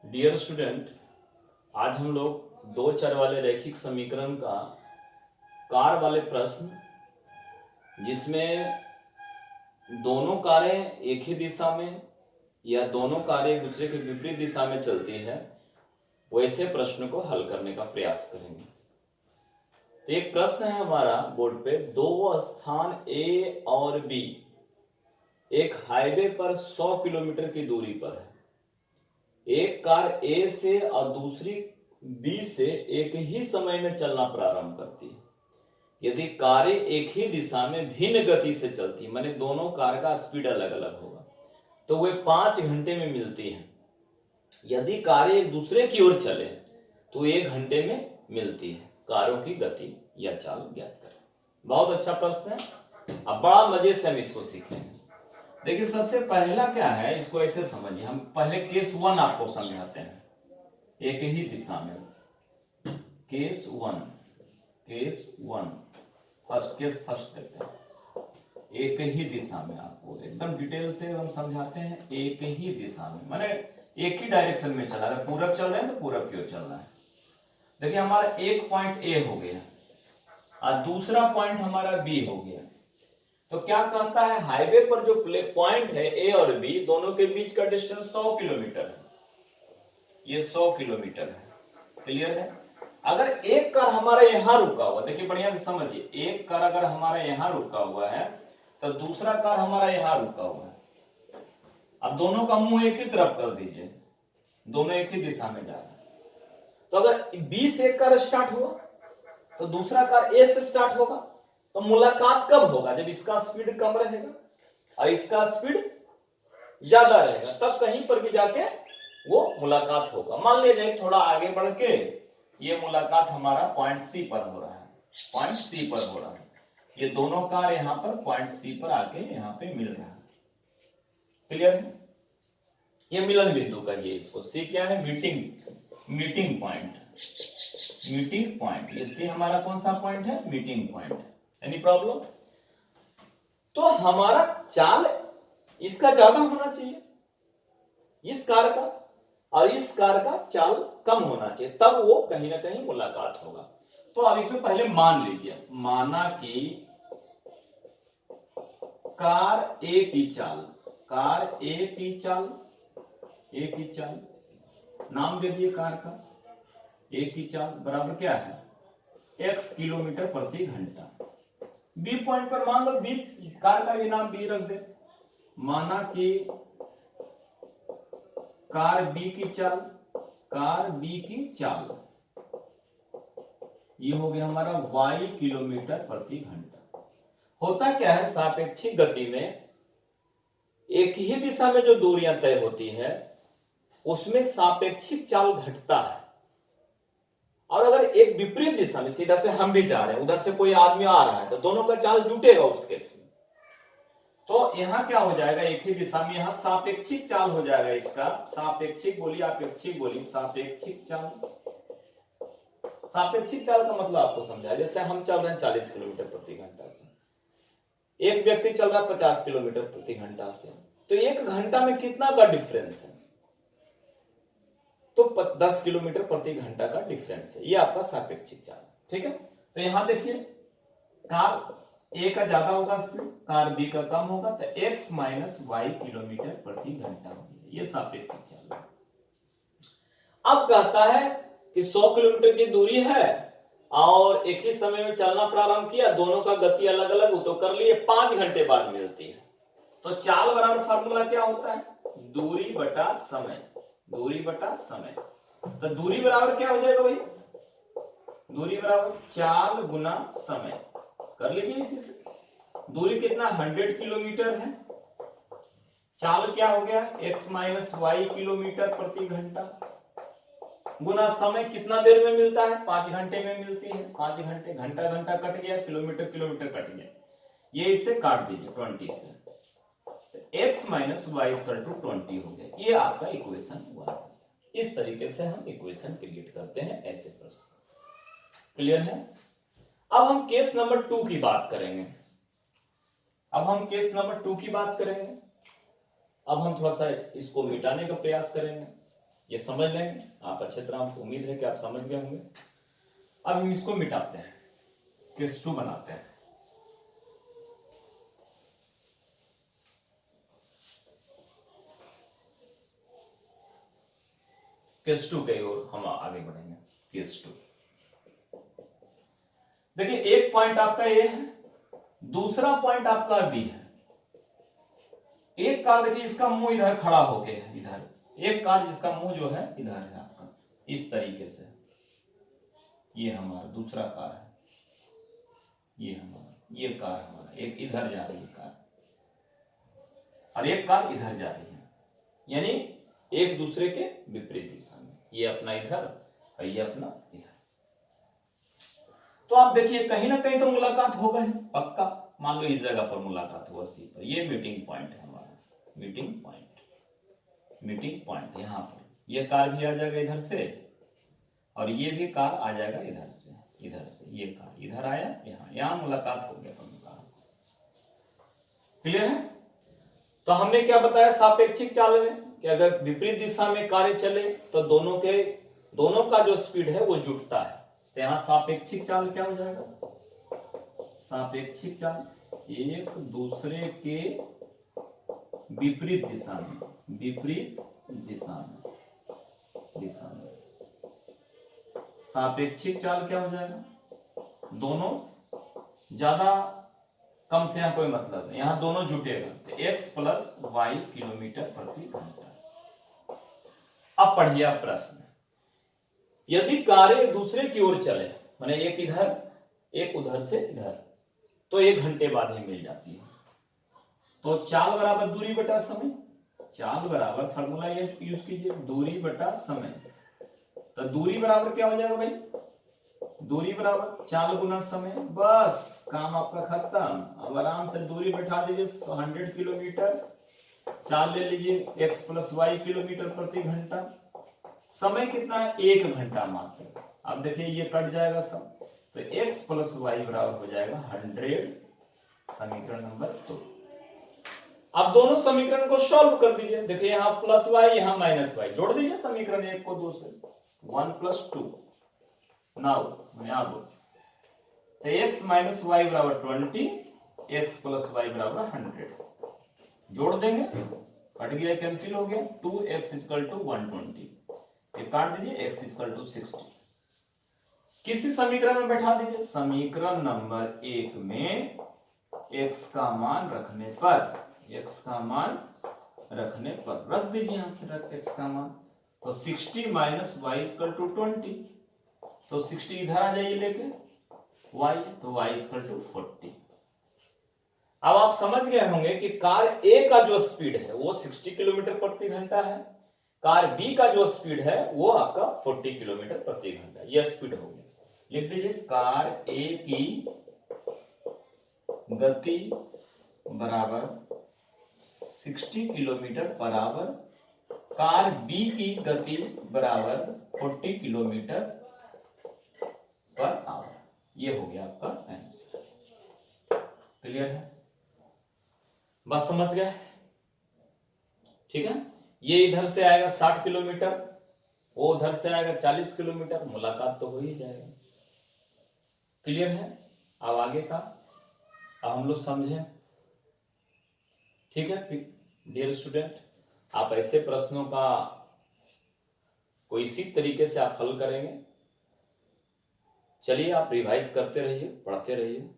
Dear student, आज हम लोग दो चर वाले रैखिक समीकरण का कार वाले प्रश्न जिसमें दोनों कारें एक ही दिशा में या दोनों कारें एक दूसरे के विपरीत दिशा में चलती है, वैसे प्रश्न को हल करने का प्रयास करेंगे। तो एक प्रश्न है हमारा बोर्ड पे, दो स्थान ए और बी एक हाईवे पर 100 किलोमीटर की दूरी पर है। एक कार ए से और दूसरी बी से एक ही समय में चलना प्रारंभ करती है। यदि कारें एक ही दिशा में भिन्न गति से चलती है, माने दोनों कार का स्पीड अलग अलग होगा, तो वे 5 घंटे में मिलती हैं। यदि कारें एक दूसरे की ओर चले तो 1 घंटे में मिलती है। कारों की गति या चाल ज्ञात करें। बहुत अच्छा प्रश्न है, अब बड़ा मजे से हम इसको सीखेंगे। देखिए, सबसे पहला क्या है, इसको ऐसे समझिए। हम पहले केस 1 आपको समझाते हैं। एक ही दिशा में केस 1 केस फर्स्ट देते हैं। एक ही दिशा में आपको एकदम डिटेल से हम समझाते हैं। एक ही दिशा में माने एक ही डायरेक्शन में चला, अगर पूरब चल रहे हैं तो पूरब की ओर चलना है। देखिए, हमारा एक पॉइंट ए हो गया और दूसरा पॉइंट हमारा बी हो गया। तो क्या कहता है, हाईवे पर जो पॉइंट है ए और बी, दोनों के बीच का डिस्टेंस 100 किलोमीटर है। ये 100 किलोमीटर है। क्लियर है? अगर एक कार हमारा यहां रुका हुआ, देखिए बढ़िया से समझिए, एक कार अगर हमारा यहां रुका हुआ है तो दूसरा कार हमारा यहां रुका हुआ है। अब दोनों का मुंह एक ही तरफ कर दीजिए, दोनों एक ही दिशा में जा रहे हैं। तो अगर बी से एक कार स्टार्ट हुआ तो दूसरा कार ए से स्टार्ट होगा। तो मुलाकात कब होगा? जब इसका स्पीड कम रहेगा और इसका स्पीड ज्यादा रहेगा, तब कहीं पर भी जाके वो मुलाकात होगा। मान लीजिए थोड़ा आगे बढ़ के ये मुलाकात हमारा पॉइंट सी पर हो रहा है। पॉइंट सी पर हो रहा है, ये दोनों कार यहां पर पॉइंट सी पर आके यहां पे मिल रहा है। क्लियर है? ये मिलन बिंदु कहिए इसको। सी क्या है? Meeting point. मीटिंग पॉइंट, ये सी हमारा कौन सा पॉइंट है? Meeting point. Any problem? तो हमारा चाल इसका ज्यादा होना चाहिए, इस कार का, और इस कार का चाल कम होना चाहिए, तब वो कहीं ना कहीं मुलाकात होगा। तो अब इसमें पहले मान लीजिए, माना कि कार ए की चाल, नाम दे दिए कार का। ए की चाल बराबर क्या है? x किलोमीटर प्रति घंटा। बी पॉइंट पर मान लो बी कार का भी नाम बी रख दे। माना कि कार बी की चाल ये हो गया हमारा y किलोमीटर प्रति घंटा। होता क्या है, सापेक्षिक गति में एक ही दिशा में जो दूरियां तय होती है उसमें सापेक्षिक चाल घटता है। और अगर एक विपरीत दिशा में, सीधा से हम भी जा रहे हैं, उधर से कोई आदमी आ रहा है, तो दोनों का चाल जुटेगा उस केस में। तो यहां क्या हो जाएगा, एक ही दिशा में यहां सापेक्षिक चाल हो जाएगा इसका। सापेक्षिक बोलिए, अपेक्षिक बोलिए, सापेक्षिक चाल। सापेक्षिक चाल का मतलब आपको समझाया, जैसे हम चल रहे हैं 40 किलोमीटर प्रति घंटा से, एक व्यक्ति चल रहा है 50 किलोमीटर प्रति घंटा से, तो 1 घंटा में कितना का डिफरेंस है? तो 10 किलोमीटर प्रति घंटा का डिफरेंस है। ये आपका सापेक्षिक चाल। ठीक है? तो यहां देखिए, कार ए का ज्यादा होगा स्पीड, कार बी का कम होगा, तो x माइनस वाई किलोमीटर प्रति घंटा होगी। ये सापेक्षिक चाल है। अब कहता है कि 100 किलोमीटर की दूरी है और एक ही समय में चलना प्रारंभ किया, दोनों का गति अलग अलग हो, तो कर लिए 5 घंटे बाद मिलती है। तो चाल बराबर फार्मूला क्या होता है? दूरी बटा समय। तो दूरी बराबर क्या हो जाएगा भाई? दूरी बराबर चाल गुना समय। कर लीजिए इसी से। दूरी कितना? 100 किलोमीटर है। चाल क्या हो गया? x माइनस वाई किलोमीटर प्रति घंटा गुना समय। कितना देर में मिलता है? 5 घंटे में मिलती है। 5 घंटे, घंटा घंटा कट गया, किलोमीटर किलोमीटर कट गया, ये इससे काट दीजिए 20 से। x minus y equal to 20 हो गया। ये आपका इक्वेशन हुआ। इस तरीके से हम इक्वेशन क्रिएट करते हैं ऐसे प्रश्न। क्लियर है? अब हम केस नंबर 2 की बात करेंगे। अब हम थोड़ा सा इसको मिटाने का प्रयास करेंगे। ये समझ लेंगे आप अच्छी तरह, उम्मीद है कि आप समझ गए होंगे। अब हम इसको मिटाते हैं, केस 2 बनाते हैं। केस 2 की ओर हम आगे बढ़ेंगे। केस 2 देखिए, एक पॉइंट आपका ए है, दूसरा पॉइंट आपका बी है। एक कार देखिए इसका मुंह इधर खड़ा होके है, इधर एक कार जिसका मुंह जो है इधर है आपका, इस तरीके से। ये हमारा दूसरा कार है, ये हमारा, ये कार हमारा, एक इधर जा रही है कार और एक कार इधर जा रही है, यानी एक दूसरे के विपरीत दिशा में। ये अपना इधर और ये अपना इधर। तो आप देखिए कहीं ना कहीं तो मुलाकात हो गई पक्का। मान लो इस जगह पर मुलाकात हुआ सी पर, ये मीटिंग पॉइंट है हमारा, मीटिंग पॉइंट यहाँ पर। ये कार भी आ जाएगा इधर से और ये भी कार आ जाएगा इधर से, ये कार इधर आया, यहाँ मुलाकात हो गया दोनों कार। क्लियर है? तो हमने क्या बताया सापेक्षिक चाल में कि अगर विपरीत दिशा में कार्य चले तो दोनों का जो स्पीड है वो जुटता है। तो यहां सापेक्षिक चाल क्या हो जाएगा? सापेक्षिक चाल एक दूसरे के विपरीत दिशा में सापेक्षिक चाल क्या हो जाएगा? दोनों ज्यादा कम से यहां कोई मतलब नहीं, यहां दोनों जुटेगा तो x प्लस वाई किलोमीटर प्रति घंटा। अब पढ़िए प्रश्न, यदि कार्य दूसरे की ओर चले, माने एक इधर एक उधर से इधर, तो 1 घंटे बाद ही मिल जाती है। तो चाल बराबर दूरी बटा समय, चाल बराबर फॉर्मूला ये यूज कीजिए, दूरी बटा समय। तो दूरी बराबर क्या हो जाएगा भाई? दूरी बराबर चाल गुना समय। बस काम आपका खत्म। अब आराम से दूरी बैठा दीजिए 100 किलोमीटर, चाल ले लीजिए x प्लस वाई किलोमीटर प्रति घंटा। समय कितना है? 1 घंटा मात्र। अब देखिए ये कट जाएगा सब, तो x प्लस वाई बराबर हो जाएगा 100, समीकरण नंबर 2। अब दोनों समीकरण को सॉल्व कर दीजिए। देखिए यहाँ प्लस वाई, यहाँ माइनस वाई, जोड़ दीजिए समीकरण 1 को 2 से, 1 प्लस 2। नाउ अब तो x माइनस वाई बराबर 20, x प्लस वाई बराबर 100। जोड़ देंगे, कट गया, कैंसिल हो गया। 2x इक्वल टू 120, ये काट दीजिए, x इक्वल टू 60। किसी समीकरण में बैठा दीजिए। समीकरण नंबर 1 में x का मान रखने पर, रख दीजिए यहां पे x का मान। तो 60 माइनस वाई इक्वल टू 20, तो 60 इधर आ जाइए लेके y, तो y इक्वल टू 40। अब आप समझ गए होंगे कि कार A का जो स्पीड है वो 60 किलोमीटर प्रति घंटा है, कार B का जो स्पीड है वो आपका 40 किलोमीटर प्रति घंटा। यह स्पीड हो गया। लिख दीजिए कार A की गति बराबर 60 kilometre per hour, car B की गति बराबर 40 किलोमीटर पर आवर। ये हो गया आपका आंसर। क्लियर है? बस समझ गए? ठीक है। ये इधर से आएगा 60 किलोमीटर, वो उधर से आएगा 40 किलोमीटर, मुलाकात तो हो ही जाएगा। क्लियर है? अब आगे का अब हम लोग समझें। ठीक है डियर स्टूडेंट, आप ऐसे प्रश्नों का कोई इसी तरीके से आप हल करेंगे। चलिए आप रिवाइज करते रहिए, पढ़ते रहिए।